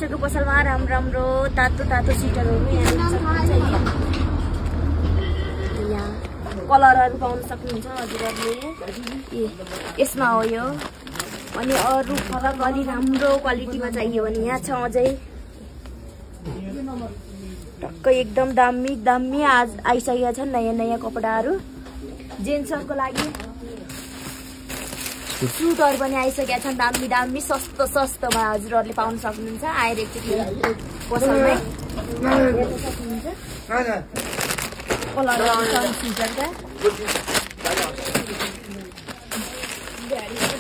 आइसक्यो पसलमा राम्रो तातो स्वेटरहरू यहाँ कलरहरू पाउन सक्नुहुन्छ हजुरहरूले। यसमा हो यो। अनि अरू फरक अलि राम्रो क्वालिटीमा चाहियो भने यहाँ छ अझै टक्कै एकदम दामी आज आइसकेका छन् नयाँ कपडाहरू। जेन्ट्सहरूको लागि सुटहरू पनि आइसकेका छन् दामी सस्तोमा हजुरहरूले पाउन सक्नुहुन्छ। आएर एकचोटि पसलमै हेर्न सक्नुहुन्छ। कलर स्वेटरका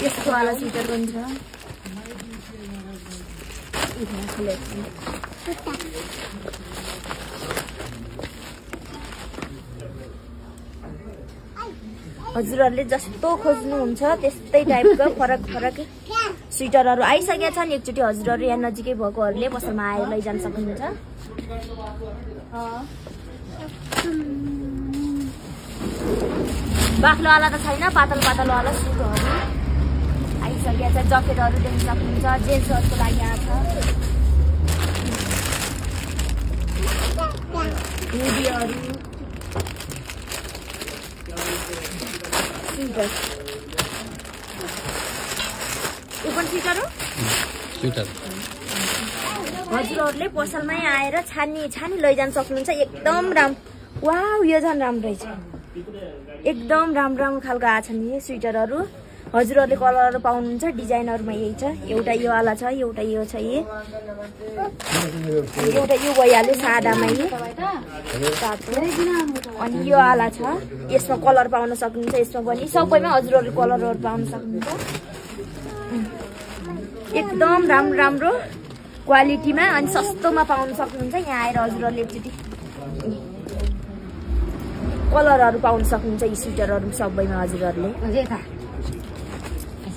यस्तो वाला स्वेटर पनि छ। हजुरहरूले जस्तो खोज्नुहुन्छ त्यस्तै टाइपको फरक स्वेटरहरू आइसकेका छन्। एकचोटि हजुरहरू यहाँ नजिकै भएकोहरूले पसलमा आएर लैजान सक्नुहुन्छ। बाक्लोवाला त छैन, पातलवाला सुटहरू आइसकेका छ। ज्याकेटहरू देख्न सक्नुहुन्छ। जेन्ट्सहरूको लागि यहाँ छ हुडीहरू, स्वेटर। यो पनि स्वेटर हो। हजुरहरूले पसलमै आएर छानी लैजान सक्नुहुन्छ। एकदम वाउ, यो झन् राम्रो रहेछ। एकदम राम्रो खालको आएको छन् यी स्वेटरहरू। हजुरहरूले कलरहरू पाउनुहुन्छ। डिजाइनहरूमा यही छ। एउटा यो वाला छ, एउटा यो छ, एउटा यो भइहाल्यो सादामा यी तातो। अनि यो वाला छ, यसमा कलर पाउन सक्नुहुन्छ। यसमा पनि सबैमा हजुरहरूले कलरहरू पाउन सक्नुहुन्छ। एकदम राम्रो क्वालिटीमा अनि सस्तोमा पाउन सक्नुहुन्छ। यहाँ आएर हजुरहरूले एकचोटि कलरहरू पाउन सक्नुहुन्छ। यी स्वेटरहरू सबैमा हजुरहरूले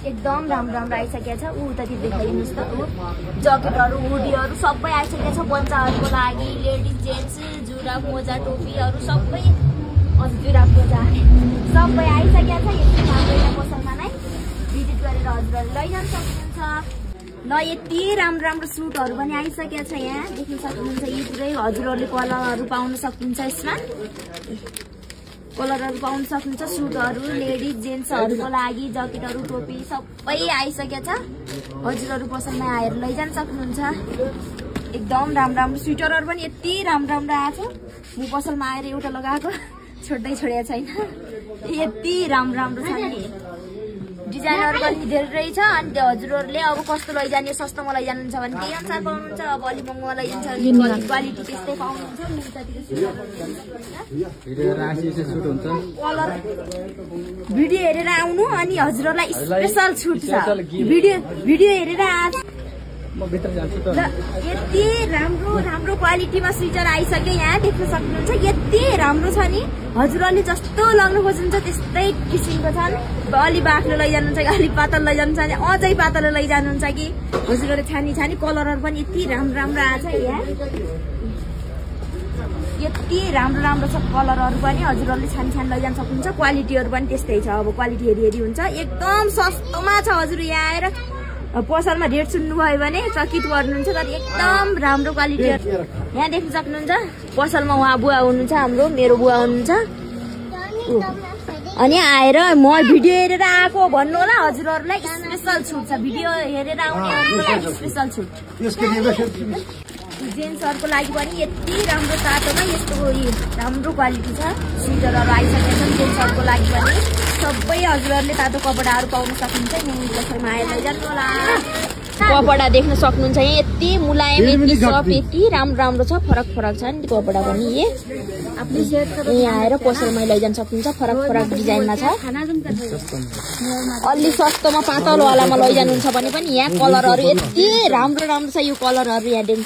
एकदम राम्रो आइसकेको छ। उतातिर देखाइदिनुहोस् त। ज्याकेटहरू हुडीहरू सबै आइसकेको छ। बच्चाहरूको लागि लेडिज जेन्ट्स जुराब मोजा टोपीहरू सबै जुराब मोजा सबै आइसकेको छ। यति पसलमा नै भिजिट गरेर हजुरहरूले लैजान सक्नुहुन्छ। ल यति राम्रो सुटहरू पनि आइसकेको छ। यहाँ देख्न सक्नुहुन्छ। यी पुरै हजुरहरूले कलरहरू पाउन सक्नुहुन्छ। यसमा कलरहरू पाउन सक्नुहुन्छ। सुटहरू लेडिज जेन्ट्सहरूको लागि ज्याकेटहरू टोपी सबै आइसकेको छ। हजुरहरू पसलमा आएर लैजान सक्नुहुन्छ। एकदम राम्रो स्वेटरहरू पनि यति राम्रो आएको छ। म पसलमा आएर एउटा लगाएको छोडेको छैन। यति राम्रो छ नि। डिजाइनहरू पनि धेरै छ। अनि हजुरहरूले अब कस्तो लैजाने, सस्तोमा लैजानुहुन्छ भने त्यही अनुसार पाउनुहुन्छ। अब अलि महँगोमा लैजान्छ क्वालिटी त्यस्तै पाउनुहुन्छ। कलर भिडियो हेरेर आउनु। अनि हजुरहरूलाई स्पेसल छुट छ। भिडियो हेरेर यति राम्रो क्वालिटीमा स्वेटर आइसक्यो। यहाँ देख्न सक्नुहुन्छ। यति राम्रो छ नि। हजुरहरूले जस्तो लगाउनु खोज्नुहुन्छ त्यस्तै किसिमको छन्। अलि बाक्लो लैजानुहुन्छ कि अलिक पातल लैजानुहुन्छ भने अझै पातल लैजानुहुन्छ कि हजुरहरूले छानी कलरहरू पनि यति राम्रो आएको छ। यहाँ यति राम्रो छ कलरहरू पनि। हजुरहरूले छानी लैजान सक्नुहुन्छ। क्वालिटीहरू पनि त्यस्तै छ। अब क्वालिटी हेरी हुन्छ। एकदम सस्तोमा छ। हजुर यहाँ आएर पसलमा रेट सुन्नुभयो भने चकित गर्नुहुन्छ। तर एकदम राम्रो क्वालिटी यहाँ देख्न सक्नुहुन्छ। पसलमा उहाँ बुवा हुनुहुन्छ, हाम्रो मेरो बुवा हुनुहुन्छ। अनि आएर म भिडियो हेरेर आएको भन्नु होला। हजुरहरूलाई स्पेसल छुट छ। भिडियो हेरेर आउनेहरूलाई स्पेसल छुट। जेन्ट्सहरूको लागि पनि यति राम्रो तातोमा यस्तो राम्रो क्वालिटी छ। स्वेटरहरू आइसकेका छन्। जेन्ट्सहरूको लागि पनि सबै हजुरहरूले तातो कपडाहरू पाउन सक्नुहुन्छ। यहीँ पसलमा आएर लैजानु होला। कपडा देख्न सक्नुहुन्छ। यहाँ यति मुलायम, यति सफ्ट, यति राम्रो छ। फरक छ नि कपडा पनि। यहाँ आएर पसलमा लैजान सक्नुहुन्छ। फरक डिजाइनमा छ। अलि सस्तोमा पातलवालामा लैजानुहुन्छ भने पनि यहाँ कलरहरू यति राम्रो छ। यो कलरहरू यहाँ देख्नु